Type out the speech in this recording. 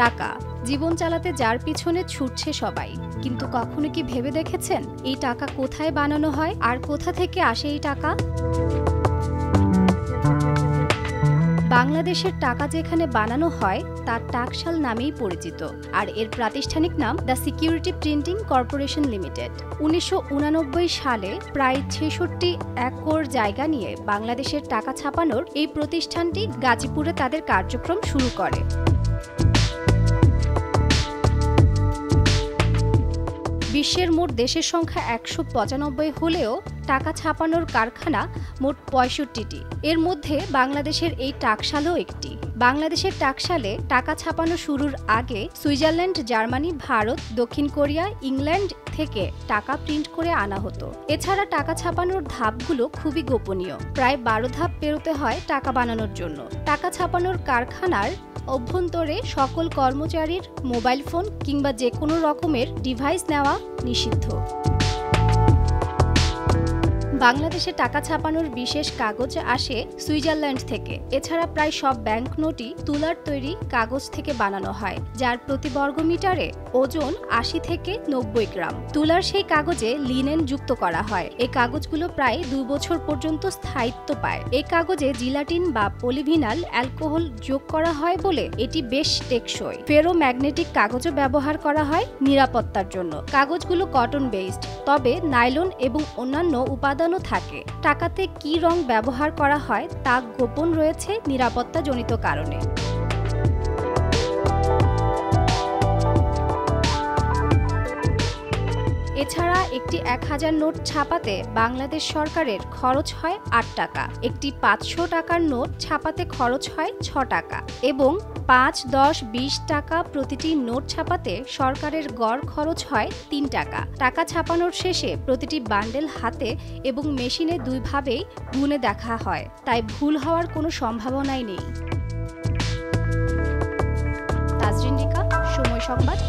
টাকা জীবন চালাতে যার পিছনে ছুটছে সবাই, কিন্তু কখনো কি ভেবে দেখেছেন এই টাকা কোথায় বানানো হয় আর কোথা থেকে আসে এই টাকা? বাংলাদেশের টাকা যেখানে বানানো হয় তা টাকশাল নামেই পরিচিত, আর এর প্রাতিষ্ঠানিক নাম the security printing corporation limited. ১৯৮৯ সালে প্রায় ৬৬ একর জায়গা নিয়ে বাংলাদেশের টাকা ছাপানোর এই প্রতিষ্ঠানটি গাজীপুরে তাদের কার্যক্রম শুরু করে। বিশ্বের মোট দেশের সংখ্যা ১৯৫ হলেও টাকা ছাপানোর কারখানা মোট ৬৫টি। এর মধ্যে বাংলাদেশের এই টাকশালও একটি। বাংলাদেশের টাকশালে টাকা ছাপানো শুরুর আগে সুইজারল্যান্ড, জার্মানি, ভারত, দক্ষিণ কোরিয়া, ইংল্যান্ড থেকে টাকা প্রিন্ট করে আনা হতো। এছাড়া টাকা ছাপানোর ধাপগুলো খুবই গোপনীয়। প্রায় ১২ ধাপ পেরোতে হয় টাকা বানানোর জন্য। টাকা ছাপানোর কারখানার অভ্যন্তরে সকল কর্মচারীর মোবাইল ফোন কিংবা যে কোনো রকমের ডিভাইস নেওয়া নিষিদ্ধ। বাংলাদেশে টাকা ছাপানোর বিশেষ কাগজ আসে সুইজারল্যান্ড থেকে। এছাড়া প্রায় সব ব্যাংক নোটই তুলার তৈরি কাগজ থেকে বানানো হয়, যার প্রতি বর্গমিটারে ওজন ৮০ থেকে ৯০ গ্রাম। তুলার সেই কাগজে লিনেন যুক্ত করা হয়। এই কাগজগুলো প্রায় ২ বছর পর্যন্ত স্থায়িত্ব পায়। এই কাগজে জিলাটিন বা পলিভিনাল অ্যালকোহল যোগ করা হয় বলে এটি বেশ টেকসই। ফেরোম্যাগনেটিক কাগজও ব্যবহার করা হয় নিরাপত্তার জন্য। কাগজগুলো কটন বেসড, তবে নাইলন এবং অন্যান্য উপাদান থাকে। টাকাতে কি রং ব্যবহার করা হয় তা গোপন রয়েছে নিরাপত্তাজনিত কারণে। এছাড়া একটি ১০০০ নোট ছাপাতে বাংলাদেশ সরকারের খরচ হয় ৮ টাকা, একটি ৫০০ টাকার নোট ছাপাতে খরচ হয় ৬ টাকা এবং ৫, ১০, ২০ টাকা প্রতিটি নোট ছাপাতে সরকারের গড় খরচ হয় ৩ টাকা। টাকা ছাপানোর শেষে প্রতিটি বান্ডেল হাতে এবং মেশিনে দুইভাবেই গুনে দেখা হয়, তাই ভুল হওয়ার কোনো সম্ভাবনাই নেই। তাজরিন রিকা, সময় সংবাদ।